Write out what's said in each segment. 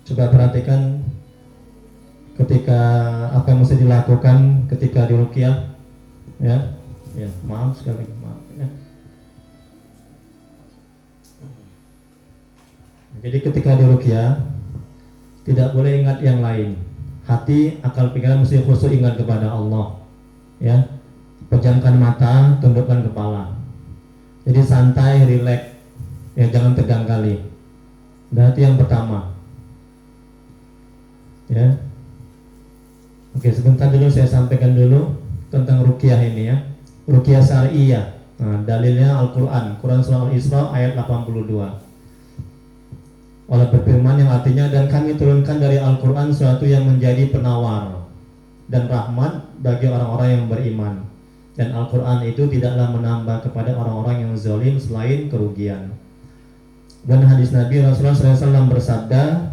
Coba perhatikan ketika apa yang mesti dilakukan ketika diruqyah, ya. Ya, maaf sekali, maaf ya. Jadi ketika diruqyah tidak boleh ingat yang lain. Hati, akal, pikiran mesti khusus ingat kepada Allah. Ya. Pejamkan mata, tundukkan kepala. Jadi santai, rileks. Ya, jangan tegang kali. Berarti yang pertama. Ya. Oke, sebentar dulu saya sampaikan dulu tentang ruqyah ini ya. Ruqyah syar'iyyah. Nah, dalilnya Al-Qur'an, Quran surah Al-Isra ayat 82. Allah berfirman yang artinya, dan kami turunkan dari Al-Quran sesuatu yang menjadi penawar dan rahmat bagi orang-orang yang beriman, dan Al-Quran itu tidaklah menambah kepada orang-orang yang zalim selain kerugian. Dan hadis Nabi Rasulullah SAW bersabda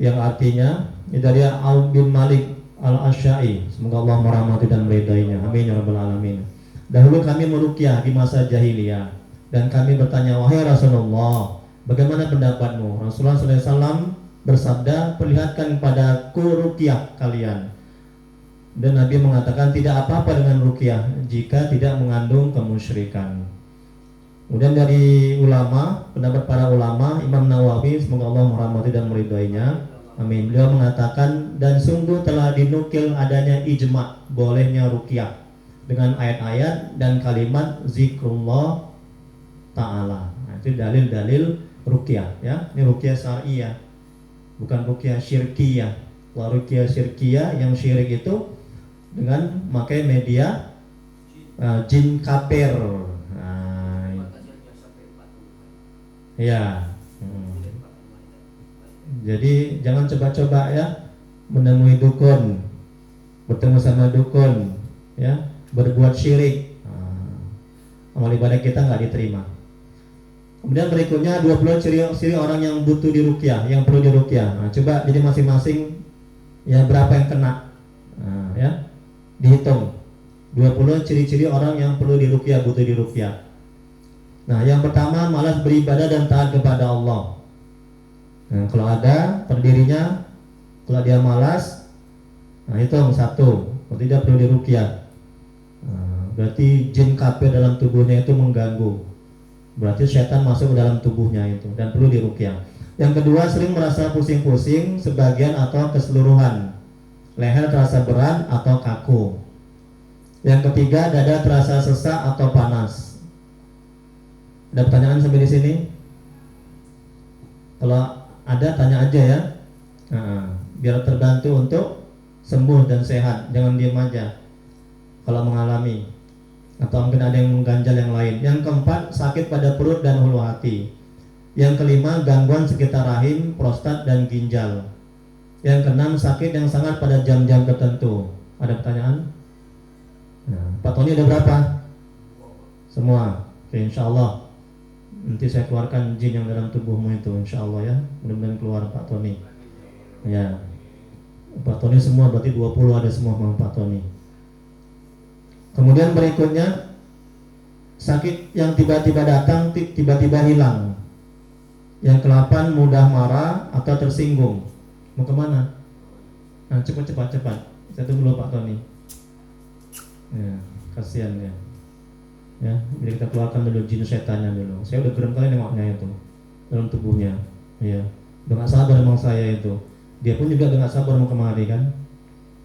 yang artinya, ini dari Auf bin Malik Al-Asy'ari, semoga Allah merahmati dan meridainya, amin ya rabbal alamin. Dahulu kami meruqyah di masa jahiliyah, dan kami bertanya, wahai Rasulullah, bagaimana pendapatmu? Rasulullah SAW bersabda, perlihatkan padaku ruqyah kalian. Dan Nabi mengatakan, tidak apa-apa dengan ruqyah jika tidak mengandung kemusyrikan. Kemudian dari ulama, pendapat para ulama, Imam Nawawi, semoga Allah merahmati dan meridainya, amin. Beliau mengatakan, dan sungguh telah dinukil adanya ijma' bolehnya ruqyah dengan ayat-ayat dan kalimat zikrullah ta'ala. Nah, itu dalil-dalil ruqyah ya. Ini ruqyah syar'iyyah, bukan ruqyah syirkiyah. Kalau ruqyah syirkiyah yang syirik itu dengan memakai media jin kafir. Nah, ya. Jadi jangan coba-coba ya menemui dukun, bertemu sama dukun ya, berbuat syirik. Amal ibadah kita nggak diterima. Kemudian berikutnya 20 ciri orang yang butuh diruqyah, yang perlu diruqyah. Nah, coba jadi masing-masing ya berapa yang kena. Nah, ya. Dihitung. 20 ciri-ciri orang yang perlu diruqyah, butuh diruqyah. Nah, yang pertama malas beribadah dan taat kepada Allah. Nah, kalau ada pendirinya, kalau dia malas, nah itu satu, berarti dia perlu diruqyah. Nah, berarti jin kafir dalam tubuhnya itu mengganggu. Berarti setan masuk ke dalam tubuhnya itu dan perlu diruqyah. Yang kedua, sering merasa pusing-pusing sebagian atau keseluruhan. Leher terasa berat atau kaku. Yang ketiga, dada terasa sesak atau panas. Ada pertanyaan sampai di sini? Kalau ada tanya aja ya. Nah, biar terbantu untuk sembuh dan sehat. Jangan diam aja kalau mengalami, atau mungkin ada yang mengganjal yang lain. Yang keempat, sakit pada perut dan hulu hati. Yang kelima, gangguan sekitar rahim, prostat dan ginjal. Yang keenam, sakit yang sangat pada jam-jam tertentu. Ada pertanyaan? Nah, Pak Tony ada berapa? Semua. Oke, insya Allah nanti saya keluarkan jin yang dalam tubuhmu itu, insya Allah ya. Mudah-mudahan keluar Pak Tony. Ya, Pak Tony semua berarti 20 ada semua sama Pak Tony. Kemudian berikutnya, sakit yang tiba-tiba datang, tiba-tiba hilang. Yang ke-8, mudah marah atau tersinggung. Mau kemana? Nah, cepat. Saya tunggu dulu Pak Tony. Ya, kasihan ya. Ya, jadi kita keluarkan dulu jin setannya dulu. Saya udah gerem kali nengoknya itu dalam tubuhnya. Ya, udah gak sabar emang saya itu. Dia pun juga udah gak sabar mau kemari kan.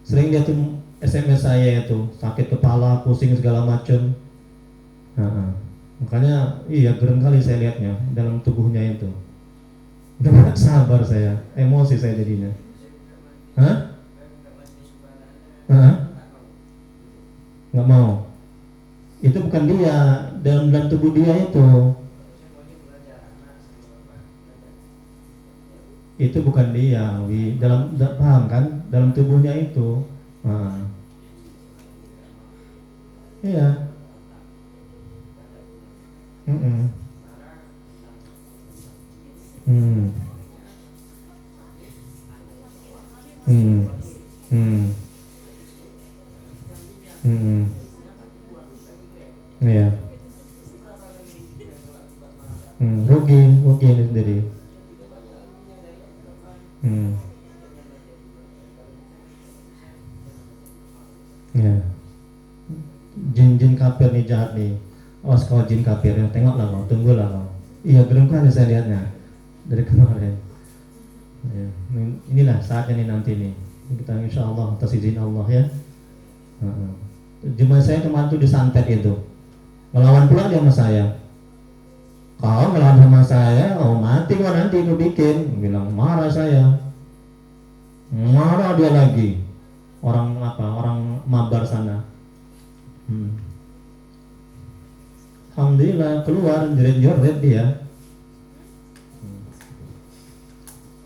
Sering dia tuh SMS saya itu sakit kepala, pusing segala macam. Nah, makanya iya gerem kali saya lihatnya dalam tubuhnya itu. Udah gak sabar saya, emosi saya jadinya. Hah? Nggak mau. Itu bukan dia, dalam tubuh dia itu. Itu bukan dia, dalam paham kan? Dalam tubuhnya itu. Nah. Iya. Hmm. Iya. Rugi ini sendiri. Hmm. Ya. Jin-jin kafir nih jahat nih. Awas kau jin kafir, ya. Tengoklah kau, tunggulah kau. Iya, gerung kan saya lihatnya dari kemarin. Ya. Inilah saatnya nih nanti nih. Kita insya Allah atas izin Allah ya. Jemaah saya kemarin tuh disantet itu. Melawan pula dia sama saya. Kau melawan sama saya, oh mati kau nanti aku bikin. Bilang marah saya. Marah dia lagi. Orang apa? Orang mabar sana. Alhamdulillah keluar jerit-jerit dia.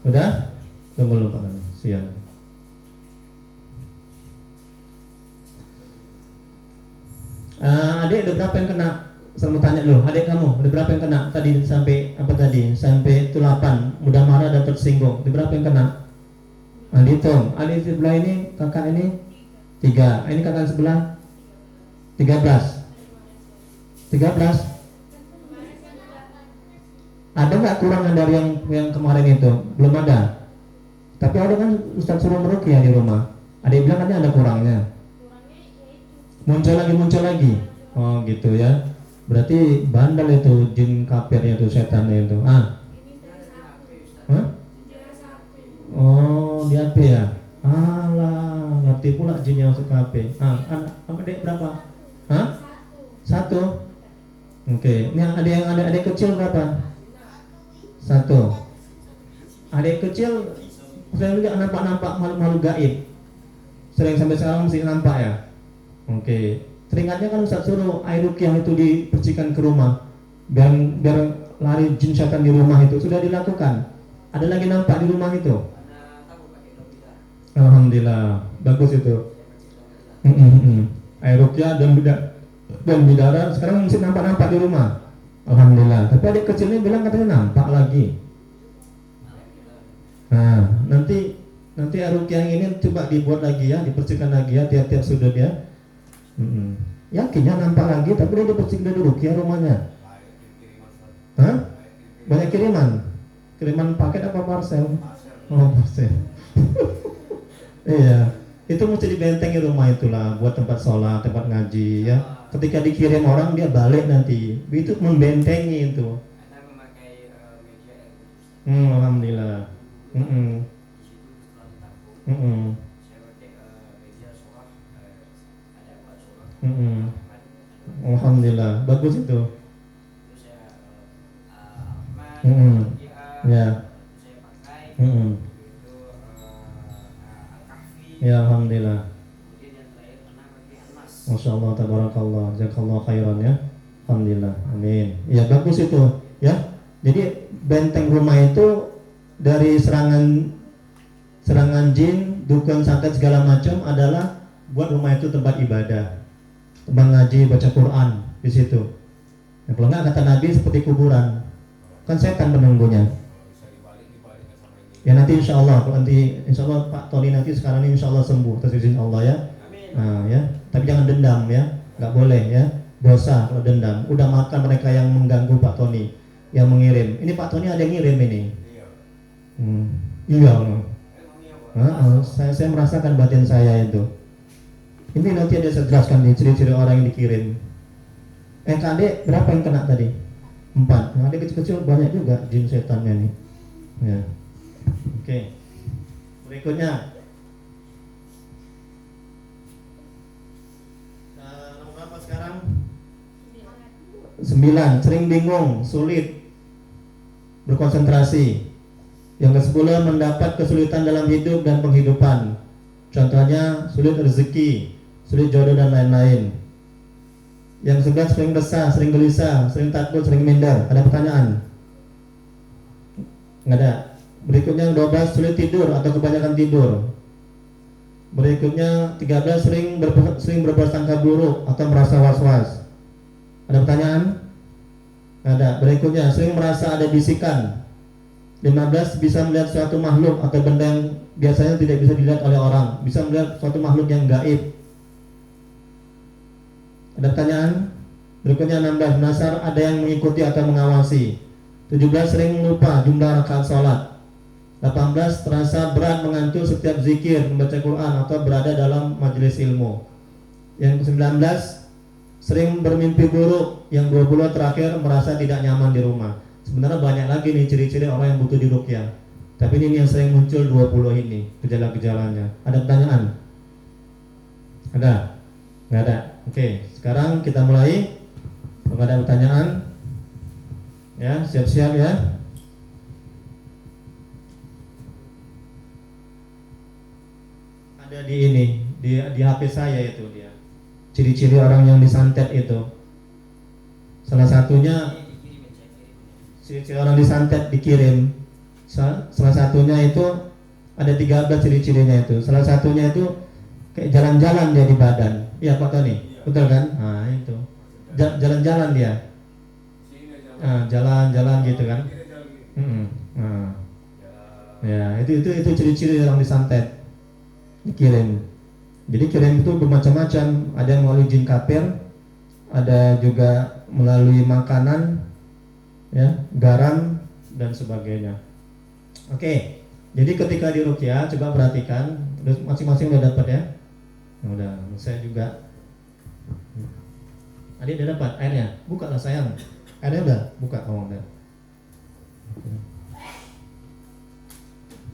Udah? Tunggu dulu Pak. Siang. Adik ada berapa yang kena? Saya mau tanya dulu, adik kamu ada berapa yang kena tadi sampai apa tadi? Sampai itu 8, mudah marah dan tersinggung. Ada berapa yang kena? Dihitung. Adik sebelah ini, kakak ini 3. Ini kakak sebelah 13. 13. Ada nggak kurangan dari yang kemarin itu? Belum ada. Tapi ada kan Ustaz suruh meruqyah di rumah. Adik bilang kan ada kurangnya. Muncul lagi. Oh gitu ya. Berarti bandel itu jin kafirnya itu, setannya itu. Oh, di HP ya. Alah, ngerti pula jinnya masuk ke HP. Adik berapa? 1. Oke. Ini ada adik kecil berapa? 1. Adik kecil saya juga nampak makhluk gaib. Sering sampai sekarang masih nampak ya. Oke. Teringatnya kan Ustaz suruh air ruqyah itu dipercikan ke rumah biar lari jin setan di rumah itu. Sudah dilakukan. Ada lagi nampak di rumah itu? Alhamdulillah, bagus itu. Air ruqyah dan bidara sekarang masih nampak di rumah. Alhamdulillah. Tapi adik kecilnya bilang katanya nampak lagi. Nah, nanti air ruqyah ini coba dibuat lagi ya, dipercikan lagi ya tiap-tiap sudut ya. Yakinnya nampak lagi, tapi dia dipercik dulu ruqyah rumahnya. Banyak kiriman paket apa parcel? Oh parcel. Iya, itu mesti dibentengi rumah itulah buat tempat sholat, tempat ngaji ya. Ketika dikirim orang dia balik nanti, itu membentengi itu. Alhamdulillah. Alhamdulillah, bagus itu. Ya. Ya alhamdulillah. Masya Allah, tabarakallah, jazakallah khairan ya. Alhamdulillah, amin. Ya bagus itu ya. Jadi benteng rumah itu dari serangan jin, dukun, santet segala macam adalah buat rumah itu tempat ibadah, tempat ngaji, baca Quran di situ. Ya, kalau nggak kata Nabi seperti kuburan, kan setan penunggunya. Ya nanti insya Allah, Pak Tony nanti sekarang ini insya Allah sembuh atas izin Allah ya. Nah, ya, tapi jangan dendam ya, nggak boleh ya, dosa kalau dendam. Udah makan mereka yang mengganggu Pak Tony, yang mengirim. Ini Pak Tony ada yang ngirim ini. Iya. Saya merasakan batin saya itu. Ini nanti ada saya jelaskan nih ciri-ciri orang yang dikirim. Kadek berapa yang kena tadi? 4. Yang adik kecil-kecil banyak juga jin setannya nih. Ya. Oke. Berikutnya. Nomor berapa sekarang? 9. Sering bingung, sulit berkonsentrasi. Yang ke-10 mendapat kesulitan dalam hidup dan penghidupan. Contohnya sulit rezeki, sulit jodoh dan lain-lain. Yang 11 sering resah, sering gelisah, sering takut, sering minder. Ada pertanyaan? Nggak ada. Berikutnya yang 12 sulit tidur atau kebanyakan tidur. Berikutnya 13 sering berprasangka buruk atau merasa was-was. Ada pertanyaan? Nggak ada. Berikutnya sering merasa ada bisikan. 15 bisa melihat suatu makhluk atau benda yang biasanya tidak bisa dilihat oleh orang. Bisa melihat suatu makhluk yang gaib. Ada pertanyaan? Berikutnya 16 nasar ada yang mengikuti atau mengawasi. 17 sering lupa jumlah rakaat sholat. 18, terasa berat mengantuk setiap zikir, membaca Quran atau berada dalam majelis ilmu. Yang ke-19, sering bermimpi buruk. Yang 20 terakhir, merasa tidak nyaman di rumah. Sebenarnya banyak lagi nih ciri-ciri orang yang butuh diruqyah. Tapi ini yang sering muncul 20 ini gejala-gejalanya. Ada pertanyaan? Ada? Nggak ada? Oke, sekarang kita mulai. Kalau ada pertanyaan, ya siap-siap ya. Ada di ini, di HP saya itu dia. Ciri-ciri orang yang disantet itu. Salah satunya ciri-ciri orang disantet dikirim. Salah satunya itu ada 13 ciri-cirinya itu. Salah satunya itu kayak jalan-jalan dia di badan. Iya Pak Tony, betul kan? Nah itu jalan-jalan dia. Jalan-jalan gitu kan? Nah, ya itu ciri-ciri orang disantet dikirim. Jadi kirim itu bermacam-macam. Ada yang melalui jin kafir, ada juga melalui makanan, ya, garam dan sebagainya. Oke, jadi ketika di ruqyah coba perhatikan, masing-masing udah dapat ya. Udah, saya juga. Adik udah dapat airnya? Buka lah sayang. Airnya udah? Buka, oh udah.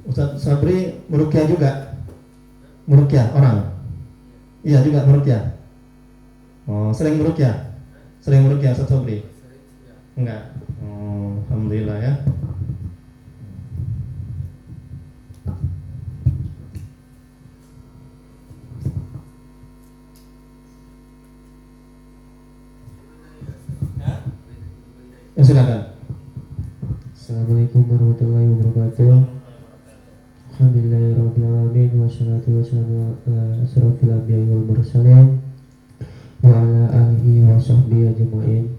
Ustaz Sabri meruqyah juga? Meruqyah orang? Iya juga meruqyah. Oh, sering meruqyah? Sering meruqyah Ustaz Sabri? Enggak. Oh, alhamdulillah ya. Ya silakan. Assalamualaikum warahmatullahi wabarakatuh. Alhamdulillahirrahmanirrahim. Wassalatu wassalamu ala asrofil anbiya'i wal mursalin wa ala alihi wa sahbihi ajma'in.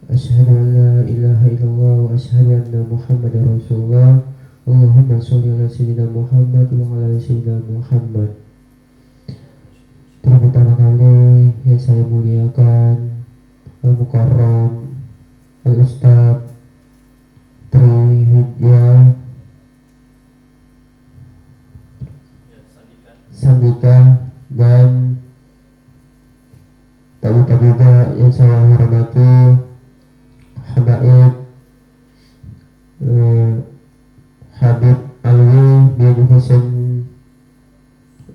Asyhadu an la ilaha illallah wa asyhadu anna Muhammadar Rasulullah. Allahumma sholli ala sayyidina Muhammad wa ala sayyidina Muhammad. Pertama kali yang saya muliakan Al-Mukarram Al-Ustaz Tri Hidayah Sandika dan tamu-tamu yang saya hormati, Habaib Habib Alwi bin Husain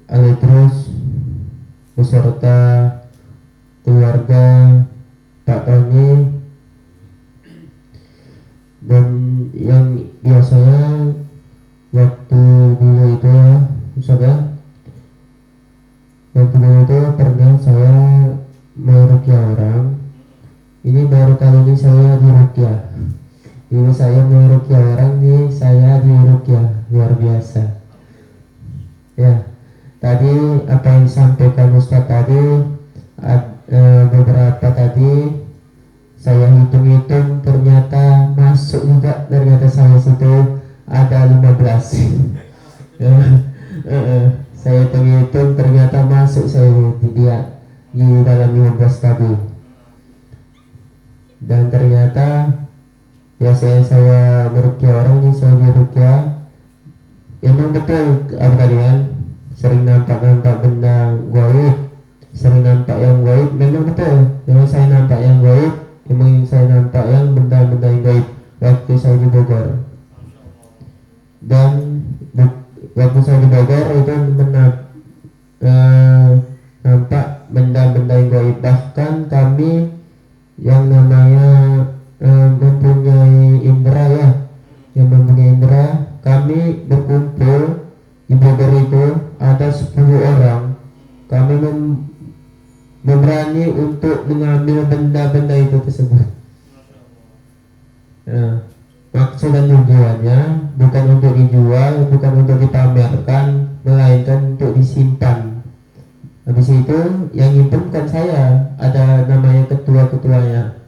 Al-Idrus beserta keluarga Pak Tony, dan yang biasanya waktu dulu itu ya Ustaz ya, waktu dulu itu pernah saya meruqyah orang. Ini baru kali ini saya diruqyah. Ini saya meruqyah orang, nih saya diruqyah, luar biasa ya. Tadi apa yang disampaikan Ustaz tadi, beberapa tadi saya hitung-hitung ternyata masuk juga, ternyata saya situ ada 15 ya. Saya hitung-hitung ternyata masuk saya dia di dalam 15 tadi, dan ternyata biasanya saya meruqyah orang ini, saya meruqyah memang betul apa tadi kan, sering nampak benda gaib, sering nampak yang gaib, memang betul, memang saya nampak yang gaib, memang saya nampak yang benda-benda yang gaib waktu saya di Bogor. Dan waktu saya di Bogor itu nampak benda-benda yang gaib. Bahkan kami yang namanya mempunyai indera ya, yang mempunyai indera, kami berkumpul di Bogor itu ada 10 orang. Kami memberani untuk mengambil benda-benda itu tersebut. Nah, maksud dan tujuannya bukan untuk dijual, bukan untuk dipamerkan, melainkan untuk disimpan. Habis itu yang nyimpen bukan saya, ada namanya ketua-ketuanya,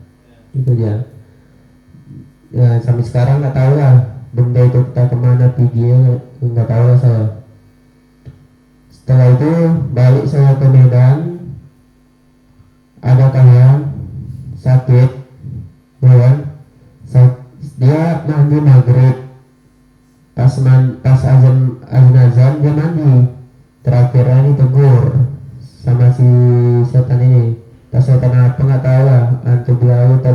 itu dia. Ya, sampai sekarang nggak tahu lah benda itu kita kemana perginya, nggak tahu lah saya. Setelah itu balik saya ke Medan, ada kawan sakit, dia mandi maghrib, pas azan dia mandi. Terakhirnya ditegur sama si setan ini. Pas setan apa nggak tahu lah, antu belau apa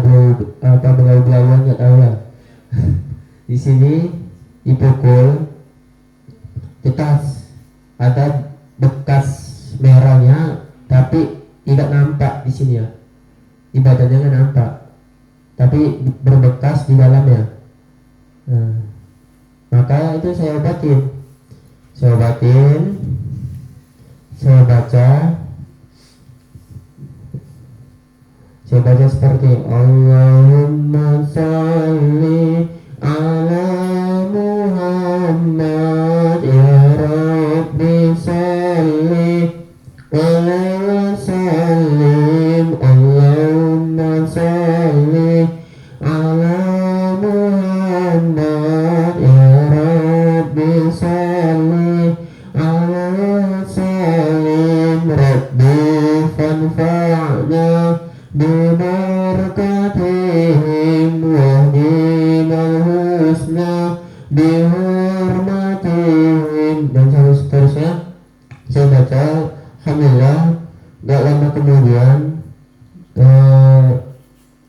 belau-belauan nggak tahu lah. Di sini dipukul, cetas ada bekas merahnya, tapi tidak nampak di sini ya. Di badannya nggak nampak, tapi berbekas di dalamnya. Nah, maka itu saya obatin, saya baca seperti Allahumma sholli ala Muhammad ya Rabbi sholli alaihi wasallim Allahumma sholli ala Muhammad ya Rabbi sholli alaihi wasallim Rabbi fanfa'na bibarakatihim wahdinal husna bihormatihim, dan seterusnya. Saya baca, alhamdulillah gak lama kemudian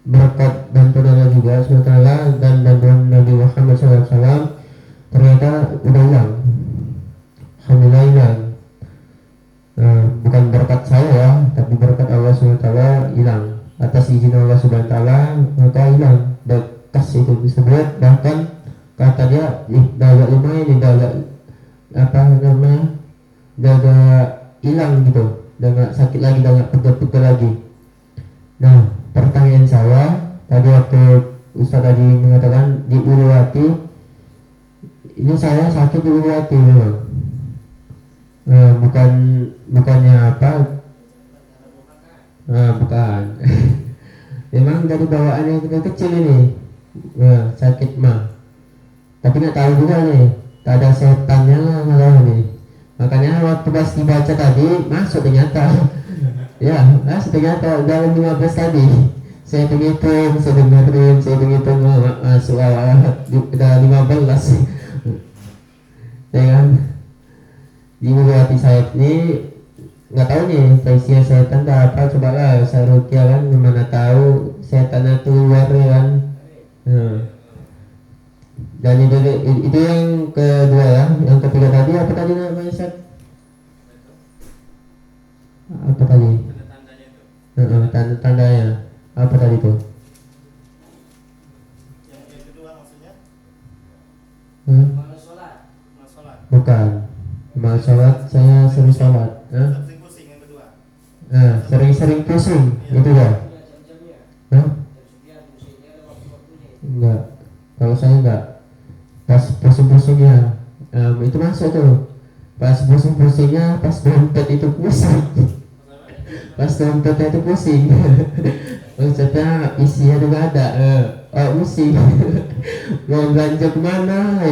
berkat bantuan Allah juga SWT dan bantuan Nabi Muhammad SAW ternyata udah hilang, alhamdulillah hilang. Bukan berkat saya ya, tapi berkat Allah SWT hilang. Atas izin Allah SWT maka hilang bekas itu tersebut. Bahkan kata dia dah agak lumayan nih, dah agak apa namanya, dah agak hilang gitu, dah agak sakit lagi, dah agak pegel-pegel lagi. Nah, pertanyaan saya tadi waktu Ustaz tadi mengatakan di Uluwati, ini saya sakit di Uluwati memang. Bukannya apa, bukan. Memang dari bawaannya kita kecil ini sakit mah, tapi nggak tahu juga nih, tak ada setannya malah nih. Makanya waktu pas dibaca tadi masuk ternyata. Ya, masuk ternyata dalam 15 tadi. Saya hitung, saya dengerin, masuk udah 15. Ya kan? Di hati saya ini nggak tahu nih isinya setan tak apa, cobalah saya rukyah kan, gimana tahu setannya keluar ya kan. Dan itu yang kedua ya. Yang ketiga tadi apa tadi namanya Ustaz? Apa tadi? Tanda-tandanya apa tadi tuh? Yang kedua maksudnya? Bukan. Mal sholat saya sering sholat. Sering pusing yang kedua. Sering pusing itu ya? Enggak. Kalau saya enggak. Pas pusing-pusingnya itu masuk tuh. Pas pusing-pusingnya pas dompet itu pusing. Pas dompetnya itu pusing. Maksudnya isinya juga ada. Pusing. Mau belanja kemana?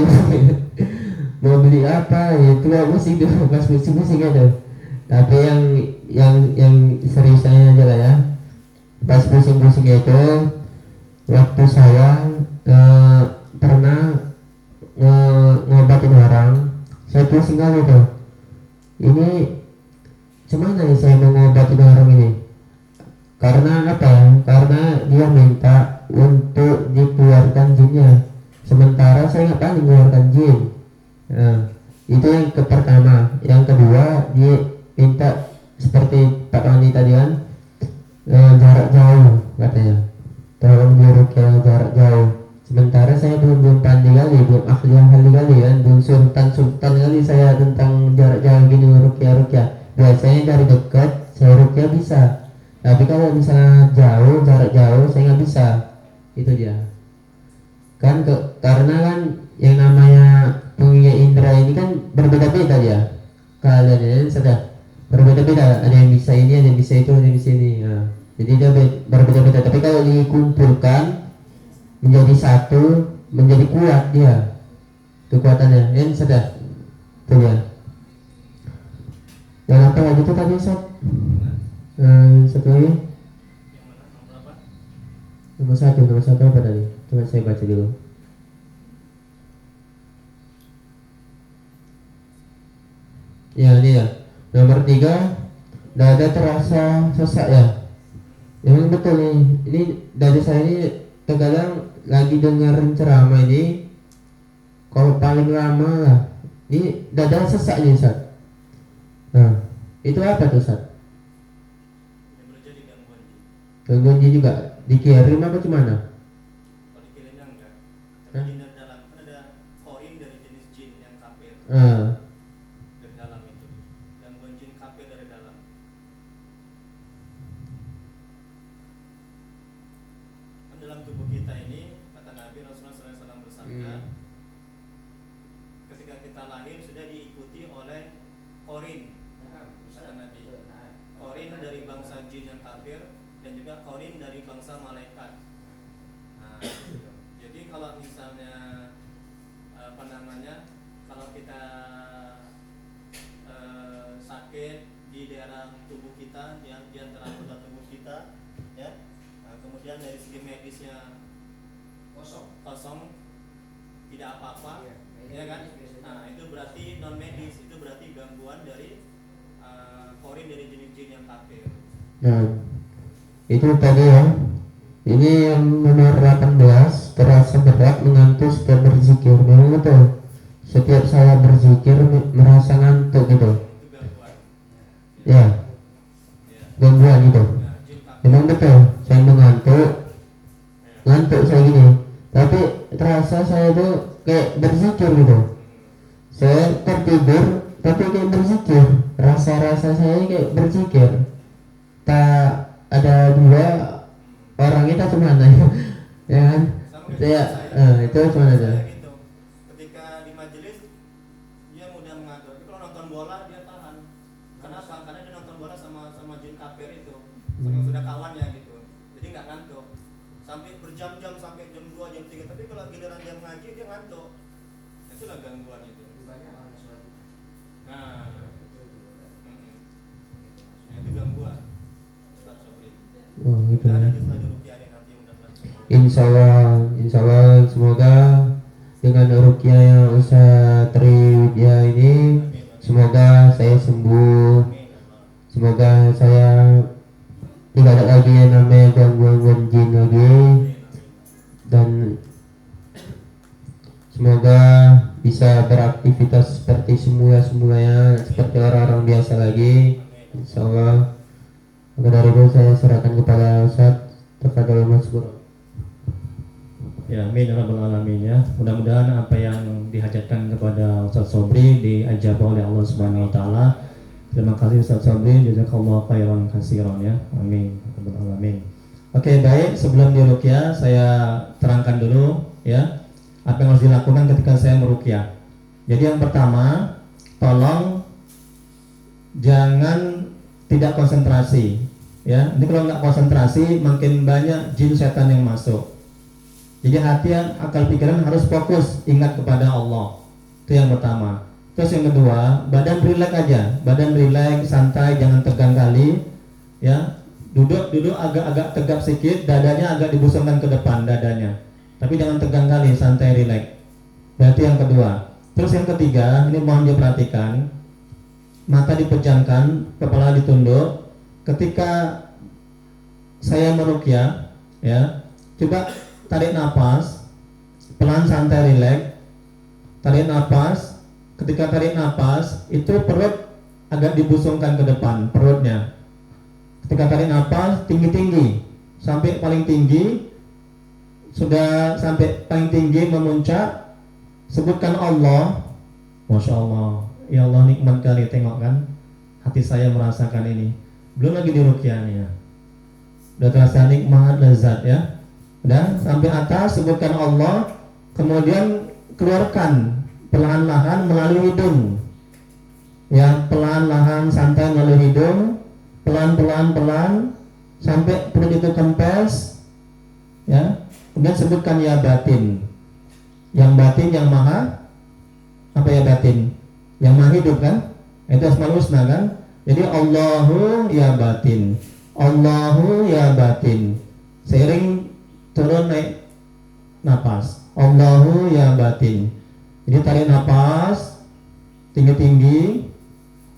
Mau beli apa? Itu gak pusing tuh. Pas pusing-pusing ada. Tapi yang seriusnya aja lah ya. Pas pusing-pusingnya itu waktu saya pernah ngobatin orang, saya pusing kali tuh. Ini cuman ya saya mau ngobatin orang ini? Karena apa ya? Karena dia minta untuk dikeluarkan jinnya. Sementara saya nggak paling mengeluarkan jin. Itu yang pertama. Yang kedua dia minta seperti Pak Wandi tadi kan, jarak jauh katanya, tolong dirukyah jarak jauh. Sementara saya belum pandai kali, belum ahli kali kan, belum sultan kali saya tentang jarak jauh gini rukyah. Biasanya dari dekat saya rukyah bisa, tapi kalau misalnya jauh, jarak jauh saya nggak bisa. Itu dia kan karena kan yang namanya punya indera ini kan berbeda-beda ya. Kalian sudah berbeda-beda, ada yang bisa ini, ada yang bisa itu, ada yang bisa ini. Jadi dia berbeda-beda, tapi kalau dikumpulkan menjadi satu, menjadi kuat dia kekuatannya. Yang sudah itu dia. Yang apa lagi itu tadi Ustaz? Satu lagi. Nomor satu apa tadi? Coba saya baca dulu. Ya ini ya. Nomor 3, dada terasa sesak ya. Memang betul nih. Ini dada saya ini terkadang lagi dengerin ceramah ini, kalau paling lama lah, ini dada sesak nih Ustaz. Nah, itu apa tuh Ustaz? Yang terjadi gangguan jin. Gangguan jin juga dikirim apa gimana? Kalau dikirimnya enggak. Hah? Tapi jin dari dalam kan ada korin dari jenis jin yang kafir Ah, dari dalam itu. Gangguan jin kafir dari dalam. Kan dalam tubuh kita ini kata Nabi Rasulullah SAW bersabda, ketika kita lahir sudah diikuti oleh korin. Kata Nabi, korin dari bangsa jin yang kafir dan juga korin dari bangsa malaikat. Nah, gitu. Jadi kalau misalnya apa namanya, kalau kita sakit di daerah tubuh kita, yang di antara anggota tubuh kita, ya, nah, kemudian dari segi medisnya kosong, tidak apa-apa, ya kan? Nah, itu berarti non medis, itu berarti gangguan dari korin dari jenis jin yang kafir. nah itu tadi ya. Ini yang nomor 18, terasa berat mengantuk setelah berzikir. Memang betul. Setiap saya berzikir merasa ngantuk gitu. Itu gangguan. Ya, Ya. gangguan gitu. Nah, jin kafir. Memang betul. Saya ngantuk saya gini. Tapi terasa saya tuh kayak berzikir gitu. Saya tertidur tapi kayak berzikir. Rasa-rasa saya kayak berzikir. Tak ada dua orang kita cuma ya, ya kan? Sama kayak Saya, saya. itu cuma aja. Saya gitu. Ketika di majelis dia mudah mengatur. Tapi kalau nonton bola dia tahan. Kenapa? Karena dia nonton bola sama jin kafir itu. Saking sudah kawannya gitu. Jadi nggak ngantuk. Sampai berjam-jam, sampai jam 2, jam 3. Tapi kalau giliran dia mengaji dia ngantuk. Itulah gangguan itu. Nah, nah itu gangguan. Ustaz Sobri. Oh, gitu Ada ya. di Ustaz Rukiah yang nanti mudah-mudahan. Insya Allah semoga dengan rukyah yang Ustaz Tribya ini, semoga saya sembuh. Amin. Semoga saya tidak ada lagi yang namanya gangguan jin lagi, dan semoga bisa beraktivitas seperti semula-semulanya, seperti orang-orang biasa lagi. Insya Allah. Maka dari itu saya serahkan kepada Ustaz Tafadhol Maskur. Ya, amin ya rabbal alamin ya. Mudah-mudahan apa yang dihajatkan kepada Ustaz Sobri diajabah oleh Allah Subhanahu wa taala. Terima kasih Ustaz Sobri, jazakallahu khairan katsiran ya. Amin ya rabbal alamin. Oke, baik, sebelum diruqyah saya terangkan dulu ya apa yang harus dilakukan ketika saya meruqyah. Jadi yang pertama, tolong jangan tidak konsentrasi ya. Ini kalau nggak konsentrasi makin banyak jin setan yang masuk. Jadi hati, akal pikiran harus fokus, ingat kepada Allah. Itu yang pertama. Terus yang kedua, badan rileks aja, badan rileks, santai, jangan tegang kali, ya. Duduk agak tegap sedikit, dadanya agak dibusungkan ke depan dadanya. Tapi jangan tegang kali, santai, rileks. Berarti yang kedua. Terus yang ketiga, ini mohon diperhatikan, mata dipejamkan, kepala ditunduk. Ketika saya meruqyah, ya, coba tarik nafas, pelan, santai, rileks. Tarik nafas. Ketika tarik nafas, itu perut agak dibusungkan ke depan, perutnya. Ketika tarik nafas, tinggi-tinggi, sampai paling tinggi. Sudah sampai paling tinggi memuncak, sebutkan Allah. Masya Allah, ya Allah, nikmat kali, tengok kan, hati saya merasakan ini. Belum lagi diruqyahnya, udah terasa nikmat, lezat ya. Dan sampai atas sebutkan Allah, kemudian keluarkan perlahan-lahan melalui hidung. Ya, pelan-lahan santai melalui hidung, pelan sampai perut itu kempes. Ya, kemudian sebutkan ya batin. Yang batin yang maha, apa ya batin? Yang maha hidup kan? Itu Asmaul Husna kan? Jadi Allahu ya batin, Allahu ya batin. Seiring turun naik napas, Allahu ya batin. Jadi tarik napas tinggi-tinggi,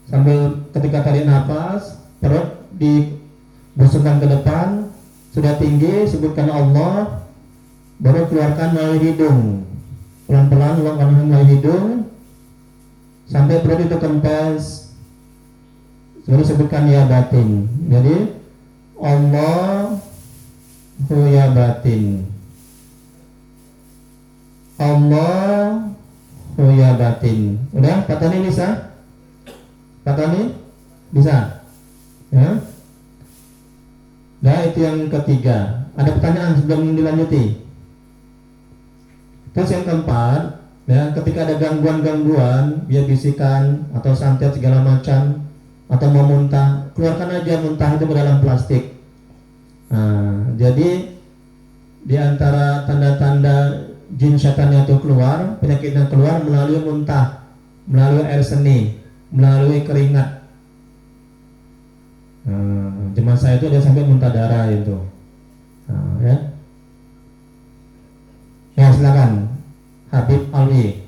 Sambil ketika tarik nafas, perut dibusungkan ke depan, sudah tinggi, sebutkan Allah, baru keluarkan melalui hidung. Pelan-pelan keluarkan melalui hidung sampai perut itu kempes, baru sebutkan ya batin. Jadi Allahu ya batin, Allahu ya batin. Udah, Pak Tani bisa? Pak Tani bisa? Ya. Nah, itu yang ketiga. Ada pertanyaan sebelum dilanjuti? Terus yang keempat, ya, ketika ada gangguan-gangguan, dia bisikan atau santet segala macam, atau mau muntah, keluarkan aja muntah itu ke dalam plastik. Nah, jadi di antara tanda-tanda jin setannya itu keluar, penyakitnya keluar melalui muntah, melalui air seni, melalui keringat. Teman saya itu ada sampai muntah darah itu. Ya. Ya, silakan Habib Alwi.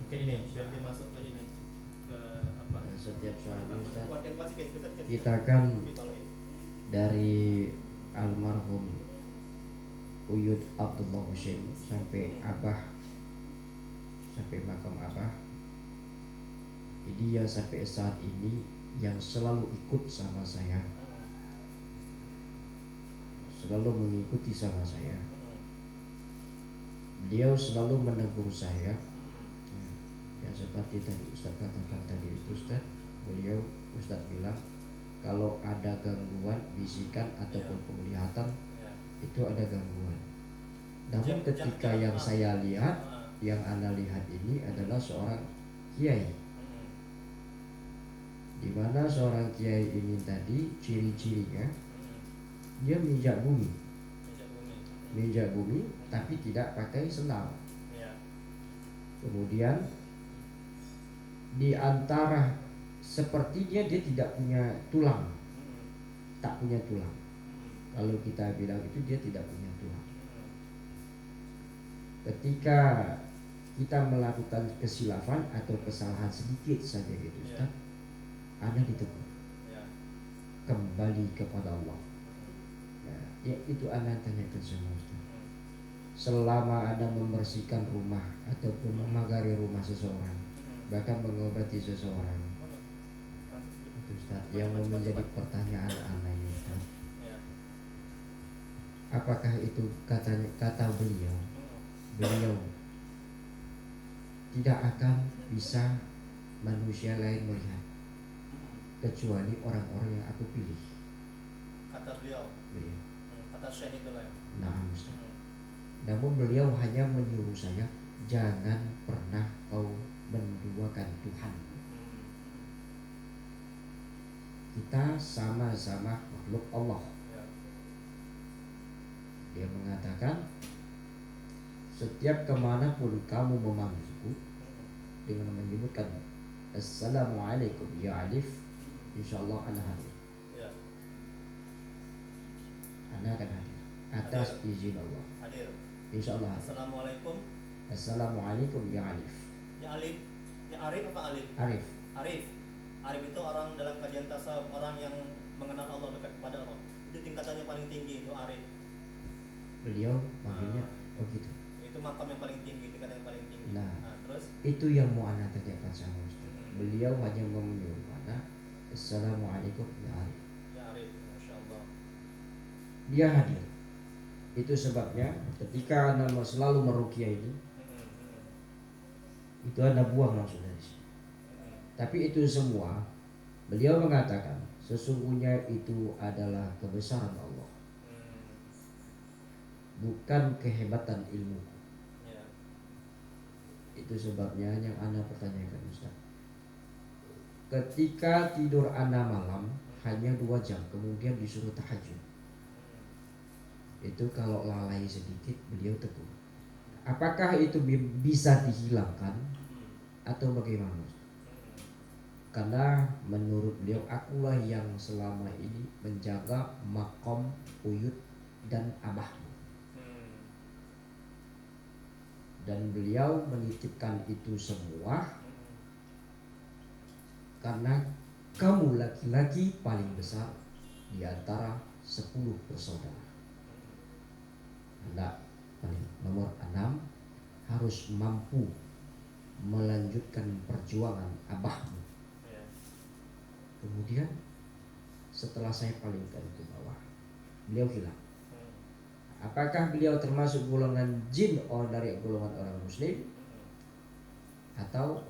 Ke ini, biar dia masuk ke ini, ke apa? Setiap saat Ustaz, Wakil pasti kita kan dari almarhum Uyud Abdullah Husain sampai Abah, sampai makam Abah, dia sampai saat ini yang selalu ikut sama saya, selalu mengikuti sama saya. Beliau selalu menegur saya, yang seperti tadi Ustaz katakan tadi itu Ustaz, beliau Ustaz bilang kalau ada gangguan bisikan ataupun penglihatan itu ada gangguan. Namun ketika yang saya lihat, yang Anda lihat ini adalah seorang kiai, di mana seorang kiai ini tadi ciri-cirinya dia menginjak bumi tapi tidak pakai sendal. Kemudian di antara sepertinya dia tidak punya tulang, tak punya tulang. Kalau kita bilang itu dia tidak punya tulang. Ketika kita melakukan kesilapan atau kesalahan sedikit saja gitu Ustaz, Anda ditegur, kembali kepada Allah. Ya, itu Anda tanyakan semua Ustaz. Selama Anda membersihkan rumah ataupun memagari rumah seseorang, bahkan mengobati seseorang, itu Ustaz, yang menjadi pertanyaan Anda ini Ustaz, apakah itu kata beliau tidak akan bisa manusia lain melihat kecuali orang-orang yang aku pilih, kata beliau. Kata Syekh itu lah. Nah, Ustaz. Namun beliau hanya menyuruh saya, jangan pernah kau menduakan Tuhan. Kita sama-sama makhluk Allah. Dia mengatakan, setiap kemanapun kamu memanggilku dengan menyebutkan Assalamualaikum ya Alif, insyaallah Anda hadir. Anda akan hadir atas izin Allah. Hadir. Insyaallah. Assalamualaikum. Assalamualaikum ya Alif. Ya Alif. Ya Arif apa Alif? Arif. Arif. Arif itu orang dalam kajian tasawuf, orang yang mengenal Allah, dekat kepada Allah. Itu tingkatannya paling tinggi, itu Arif. Beliau makanya begitu. Itu makam yang paling tinggi, tingkatan yang paling tinggi. Nah, Terus itu yang mau Anda tanyakan sama Ustaz. Beliau hanya menyuruh Anda Assalamualaikum ya Arif. ya Arif, Masya Allah. Dia hadir. Itu sebabnya ketika Anda selalu meruqyah ini, itu Anda buang langsung dari sini. Tapi itu semua beliau mengatakan sesungguhnya itu adalah kebesaran Allah, bukan kehebatan ilmu. Itu sebabnya yang Anda pertanyakan Ustaz, ketika tidur Anda malam hanya 2 jam kemudian disuruh tahajud, itu kalau lalai sedikit beliau tegur, apakah itu bisa dihilangkan atau bagaimana? Karena menurut beliau, akulah yang selama ini menjaga makom Uyud dan Abahmu. Dan beliau menitipkan itu semua karena kamu laki-laki paling besar di antara 10 bersaudara. Anda nomor 6 harus mampu melanjutkan perjuangan abahmu. Kemudian setelah saya palingkan ke bawah, beliau hilang. Apakah beliau termasuk golongan jin dari golongan orang muslim, atau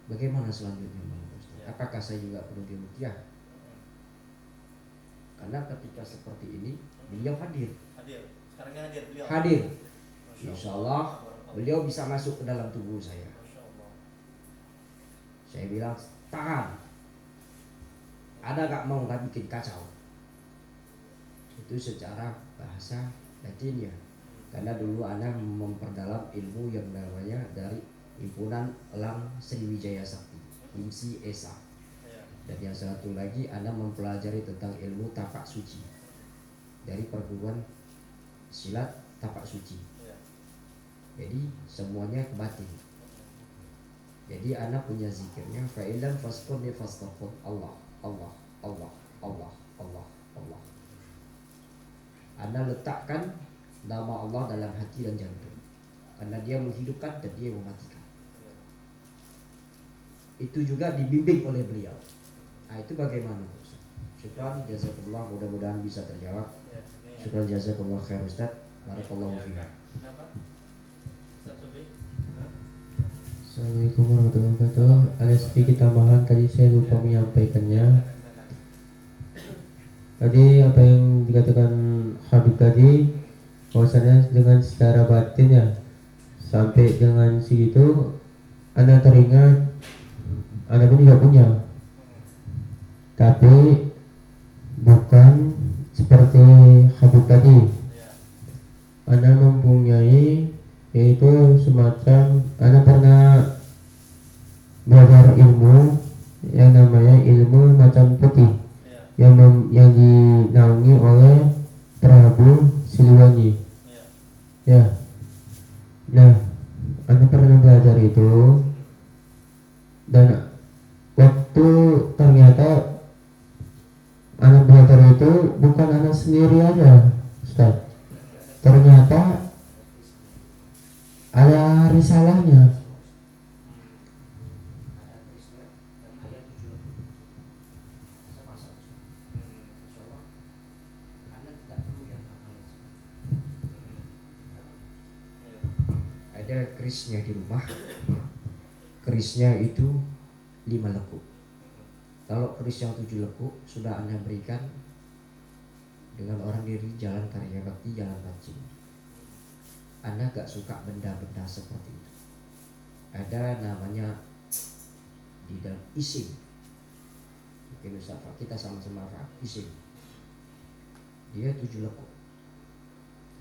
bagaimana selanjutnya, Ustaz? Apakah saya juga perlu diruqyah? Karena ketika seperti ini beliau hadir. Sekarang hadir beliau. Hadir. Insya Allah beliau bisa masuk ke dalam tubuh saya. Saya bilang, tahan. Ada gak mau gak bikin kacau? Itu secara bahasa Latinnya. Karena dulu Ana memperdalam ilmu yang namanya dari Himpunan Elang Sriwijaya Sakti, HIMSI ESA. Dan yang satu lagi Ana mempelajari tentang ilmu tapak suci dari perguruan silat tapak suci. Jadi semuanya batin. Jadi Ana punya zikirnya, fa'ilan fasqurni fastaghfir Allah, Allah, Allah, Allah, Allah, Allah. Anda letakkan nama Allah dalam hati dan jantung, karena dia menghidupkan dan dia mematikan. Itu juga dibimbing oleh beliau. Nah, itu bagaimana, Ustaz? Syukran, jazakallah, mudah-mudahan bisa terjawab. Syukran, jazakallah khair, Ustaz. Barakallahu fiik. Assalamualaikum warahmatullahi wabarakatuh. Ada sedikit tambahan, tadi saya lupa menyampaikannya. Tadi apa yang dikatakan Habib tadi, bahwasanya dengan secara batin ya, sampai dengan segitu Anda teringat Anda pun tidak punya, tapi bukan seperti Habib tadi. Anda mempunyai, yaitu semacam Anda pernah belajar ilmu yang namanya ilmu macan putih yang dinaungi oleh Prabu Siliwangi. Ya. Nah, Anda pernah belajar itu, dan waktu ternyata Anda belajar itu bukan Anda sendiri aja, Ustaz. Ternyata ada risalahnya. Ada kerisnya di rumah. Kerisnya itu 5 lekuk. Kalau keris yang 7 lekuk sudah Anda berikan dengan orang diri jalan karya bakti, jalan pancing. Anda gak suka benda-benda seperti itu. Ada namanya di dalam isim. Mungkin Ustaz, kita sama-sama paham isim. Dia 7 lekuk.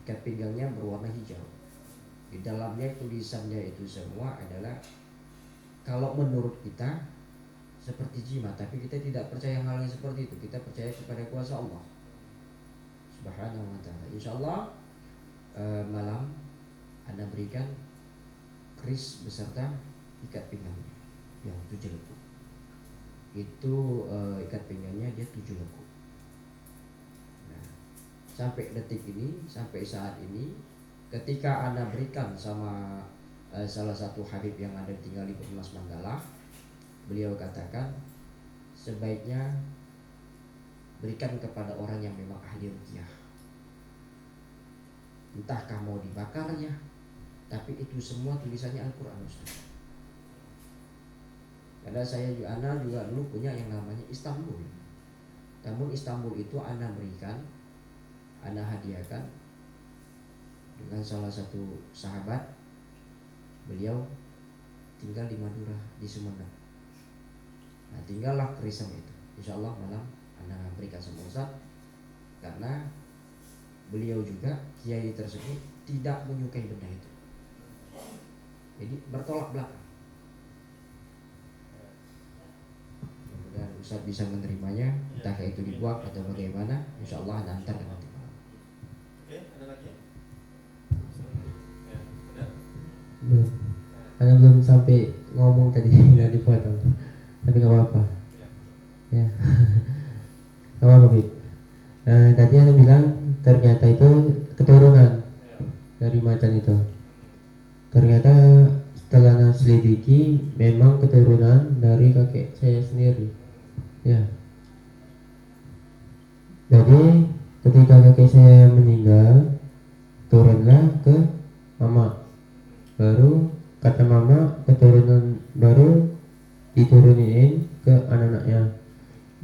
Ikat pinggangnya berwarna hijau. Di dalamnya tulisannya itu semua adalah, kalau menurut kita seperti jimat, tapi kita tidak percaya hal yang seperti itu. Kita percaya kepada kuasa Allah Subhanahu wa ta'ala. Insyaallah malam Anda berikan keris beserta ikat pinggangnya yang 7 lekuk. Itu ikat pinggangnya dia 7 lekuk. Nah, sampai detik ini, sampai saat ini, ketika Anda berikan sama salah satu Habib yang ada tinggal di Mas Manggala, beliau katakan sebaiknya berikan kepada orang yang memang ahli ruqyah. Entahkah mau dibakarnya, tapi itu semua tulisannya Al-Quran, Ustaz. Karena Ana juga dulu punya yang namanya Istanbul. Namun Istanbul itu Ana berikan, Ana hadiahkan dengan salah satu sahabat. Beliau tinggal di Madura, di Sumeneb. Nah, tinggallah kerisam itu. Insyaallah malam Anda berikan sama Ustaz, karena beliau juga, kiai tersebut, tidak menyukai benda itu. Jadi bertolak belakang. Mudah-mudahan Ustaz bisa menerimanya, entah itu dibuang atau bagaimana. Insyaallah Anda antarkan nanti malam. Oke, ada lagi? Ya, udah. karena belum sampai ngomong tadi nggak dipotong, tapi nggak apa-apa. Ya, nggak apa-apa, Bib. Tadi Anda bilang ternyata itu keturunan dari macan itu. Ternyata setelah Anda selidiki memang keturunan dari kakek saya sendiri. Ya. Jadi ketika kakek saya meninggal, turunlah ke mama. Baru kata mama keturunan baru diturunin ke anak-anaknya.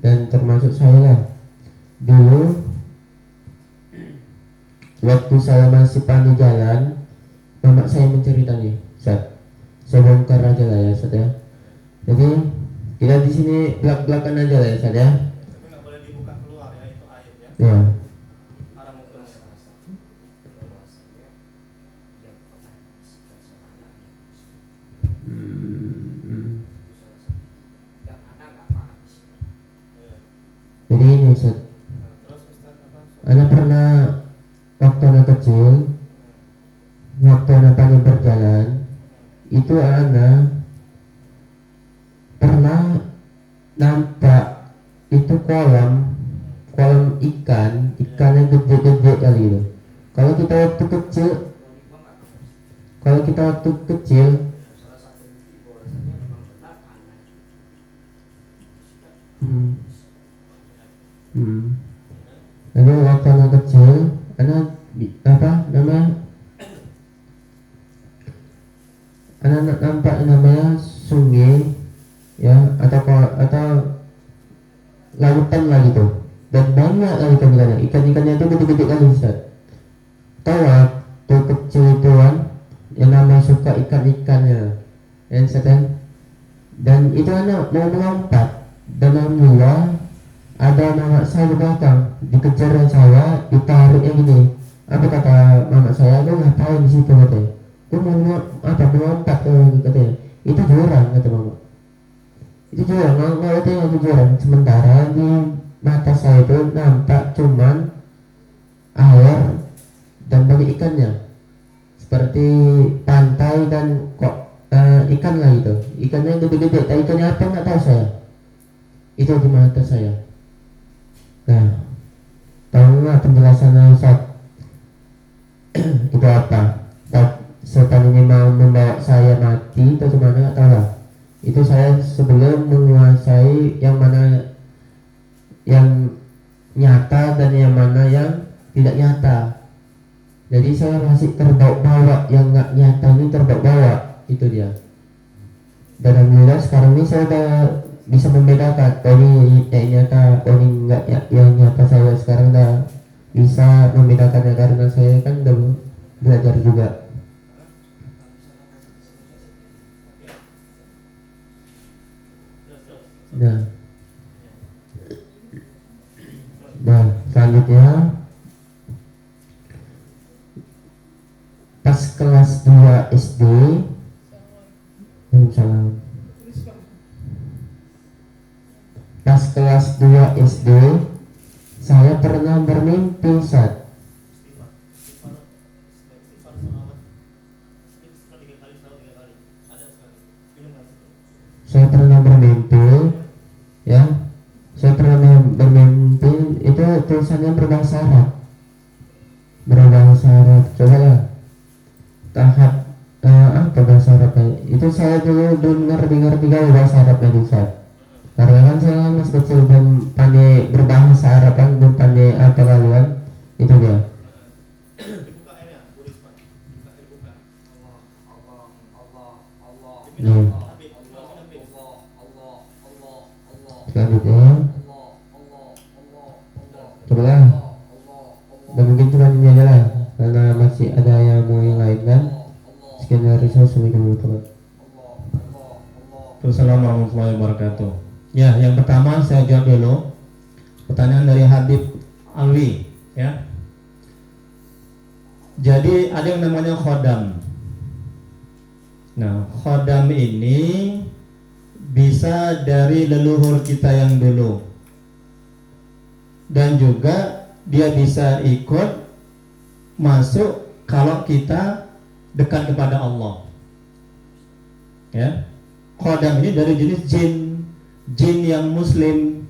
Dan termasuk saya lah. Dulu waktu saya masih pandai jalan, mama saya menceritanya, Ustaz. Saya bongkar aja lah ya, Ustaz ya. Jadi kita di sini belak-belakan aja lah ya, Ustaz ya. Tapi nggak boleh dibuka keluar ya, itu aib ya. Ya. Haram hukumnya. Iya. Jadi ini Ustaz, Terus Ustaz apa? Ana pernah waktu anak kecil, waktu anak pandai berjalan, itu Ana pernah nampak itu kolam ikan yang gede-gede kali itu. Kalau kita waktu kecil Lalu waktu anak kecil, anak nampak namanya sungai, ya, atau lautan lah gitu. Dan banyak lah ikan-ikannya itu gede-gede kali, Ustaz. Tahu waktu kecil itu kan, yang namanya suka ikan-ikannya, yang Ustaz. Dan itu anak mau melompat, dan alhamdulillah ada mama saya di belakang, dikejar saya, ditarik yang gini. Apa kata mama saya? Lu ngapain di situ, katanya? Lu mau melompat, katanya. Itu jurang, kata mama. Itu jurang, nggak katanya itu jurang. Sementara di mata saya itu nampak cuman air dan banyak ikannya, seperti pantai dan ikan lah itu. Ikannya gede-gede, tapi ikannya apa nggak tahu saya. Itu di mata saya. Nah, tahu nggak penjelasannya, Ustaz? Itu apa? Setan ini mau membawa saya mati atau gimana, nggak tahu lah. Itu saya sebelum menguasai yang mana yang nyata dan yang mana yang tidak nyata. Jadi saya masih terbawa-bawa, yang nggak nyata ini terbawa-bawa, itu dia. Dan alhamdulillah sekarang ini saya udah bisa membedakan, ini yang nyata, ini enggak ya, yang nyata. Saya sekarang udah bisa membedakannya karena saya kan udah belajar juga. Nah, selanjutnya pas kelas 2 SD, salam. Pas kelas 2 SD, saya pernah bermimpi, Ustaz. Saya pernah bermimpi, ya. Saya pernah bermimpi, itu tulisannya berbahasa Arab. Berbahasa Arab, cobalah. Tahap apa bahasa Arab itu saya dulu belum ngerti bahasa Arab itu, Ustaz. Karena kan saya masih kecil, belum pandai berbahasa Arab kan, belum pandai apa kalian, itu dia. Dibuka ini ya, Bu Risma. Dibuka. Nah, selanjutnya, cobalah. Dan mungkin cuma ini aja lah, karena masih ada yang mau yang lain kan. Sekian dari saya, assalamualaikum. Assalamualaikum warahmatullahi wabarakatuh. Ya, yang pertama saya jawab dulu pertanyaan dari Habib Alwi, ya. Jadi ada yang namanya khodam. Nah, khodam ini bisa dari leluhur kita yang dulu, dan juga dia bisa ikut masuk kalau kita dekat kepada Allah. Ya, khodam ini dari jenis jin yang muslim,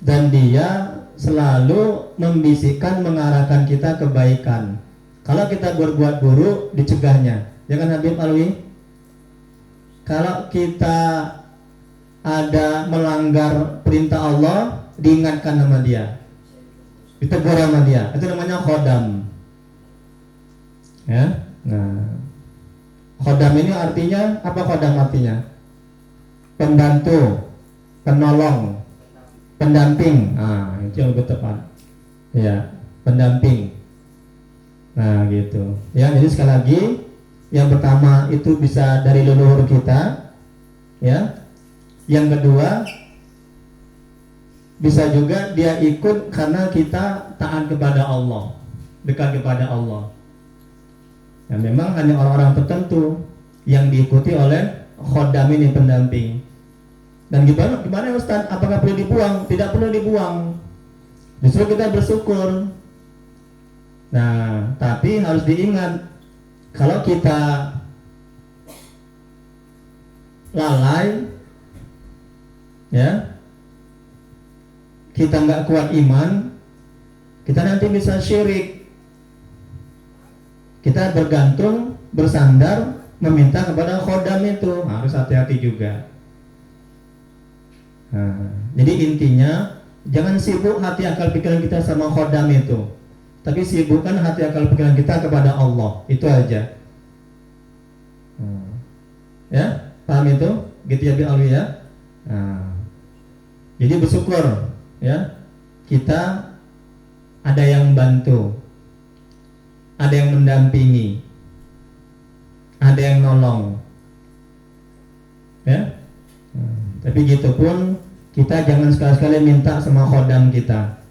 dan dia selalu membisikkan, mengarahkan kita kebaikan. Kalau kita berbuat buruk, dicegahnya. Ya kan Habib Alwi? Kalau kita ada melanggar perintah Allah, diingatkan sama dia, ditegur sama dia. Itu namanya khodam. Ya, nah, khodam ini artinya apa? Khodam artinya pembantu, penolong, pendamping. Nah, itu yang lebih tepat. Ya, pendamping. Nah, gitu. Ya, jadi sekali lagi, yang pertama itu bisa dari leluhur kita, ya. Yang kedua, bisa juga dia ikut karena kita taat kepada Allah, dekat kepada Allah. Ya, memang hanya orang-orang tertentu yang diikuti oleh khodam ini, pendamping. Dan gimana Ustaz? Apakah perlu dibuang? Tidak perlu dibuang. Justru kita bersyukur. Nah, tapi harus diingat, kalau kita lalai, ya, kita nggak kuat iman, kita nanti bisa syirik. Kita bergantung, bersandar, meminta kepada khodam itu. Harus hati-hati juga. Nah, jadi intinya, jangan sibuk hati akal pikiran kita sama khodam itu, tapi sibukkan hati akal pikiran kita kepada Allah. Itu aja. Ya, paham itu? Gitu ya Bi Alwi ya. Nah, jadi bersyukur, ya, kita ada yang bantu, ada yang mendampingi, ada yang nolong, ya. Tapi gitu pun kita jangan sekali-sekali minta sama khodam kita,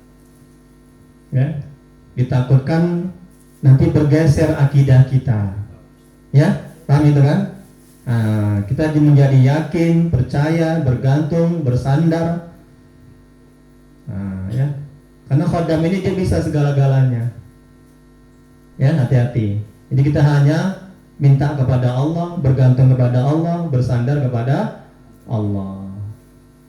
ya. Ditakutkan nanti bergeser akidah kita, ya. Paham itu kan? Nah, kita menjadi yakin, percaya, bergantung, bersandar. Nah, ya. Karena khodam ini dia bisa segala-galanya. Ya, hati-hati. Jadi kita hanya minta kepada Allah, bergantung kepada Allah, bersandar kepada Allah.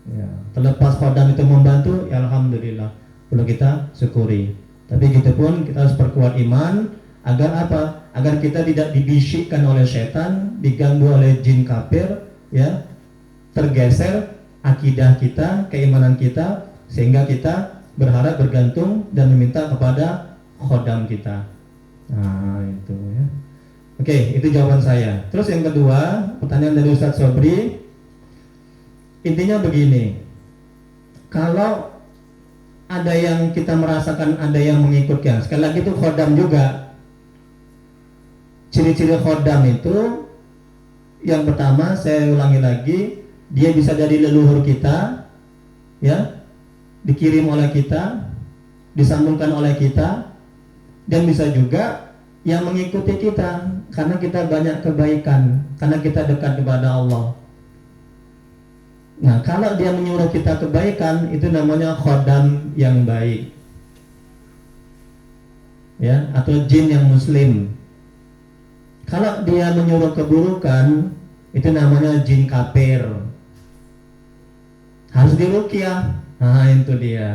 Ya, terlepas khodam itu membantu, ya alhamdulillah, perlu kita syukuri. Tapi gitu pun kita harus perkuat iman, agar apa? Agar kita tidak dibisikkan oleh setan, diganggu oleh jin kafir, ya, tergeser akidah kita, keimanan kita, sehingga kita berharap, bergantung, dan meminta kepada khodam kita. Nah, itu ya. Oke, itu jawaban saya. Terus yang kedua, pertanyaan dari Ustadz Sobri. Intinya begini, kalau ada yang kita merasakan, ada yang mengikutkan, sekali lagi itu khodam juga. Ciri-ciri khodam itu, yang pertama saya ulangi lagi, dia bisa dari leluhur kita, ya, dikirim oleh kita, disambungkan oleh kita, dan bisa juga yang mengikuti kita karena kita banyak kebaikan, karena kita dekat kepada Allah. Nah, kalau dia menyuruh kita kebaikan, itu namanya khodam yang baik, ya, atau jin yang muslim. Kalau dia menyuruh keburukan, itu namanya jin kafir, harus diruqyah. Nah, itu dia.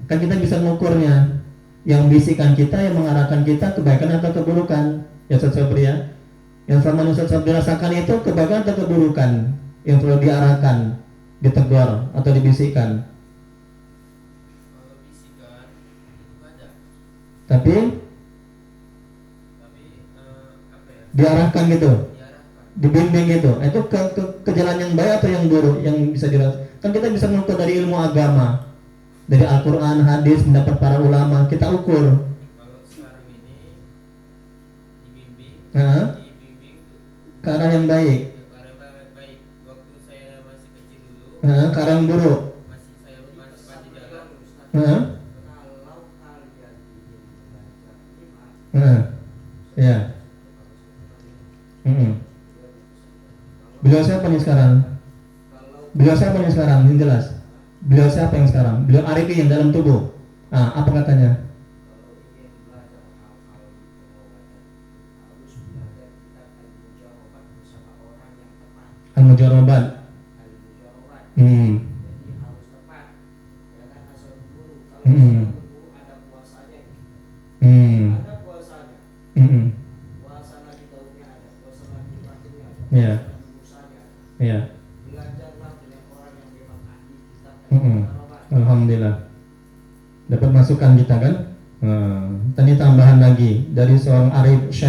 Kan kita bisa mengukurnya, yang bisikan kita, yang mengarahkan kita kebaikan atau keburukan. Ya Ustaz Sobri ya. Yang selama Ustaz Sobri rasakan itu kebaikan atau keburukan yang perlu diarahkan, ditegur atau dibisikkan. Kalau bisikan itu ada, Tapi apa ya? diarahkan gitu, Diarahkan. dibimbing gitu. Itu ke jalan yang baik atau yang buruk yang bisa dirasakan. Kan kita bisa mengukur dari ilmu agama, dari Al-Quran, hadis, pendapat para ulama, kita ukur. Kalau sekarang ini dibimbing, Nah, dibimbing ke arah yang baik, ke arah baik. Waktu saya masih kecil dulu, nah, ke arah yang buruk. saya masih jalan. Nah, Kalau kalian ingin belajar iman, nah, ya. Beliau siapa nih sekarang? Beliau siapa yang sekarang? Yang jelas. Beliau siapa yang sekarang? Beliau Arifi yang dalam tubuh. Ah, apa katanya? kalau ingin belajar hal-hal di pengobatan harus belajar kitab Al-Mujarrabat. al-mujarrabat. Hmm. Jadi harus tepat. Jangan asal guru. Kalau Hmm. asal guru ada puasanya. Hmm. Ada puasanya. Hmm. Puasa lagi tahunnya ada, puasa lagi waktunya ada, Iya. puasa lagi musanya ada. Ya. Belajarlah dengan orang yang memang ahli kitab dan Hmm. mujarrabat. Alhamdulillah. Dapat masukan kita kan? Tadi tambahan lagi dari seorang Arif Syekh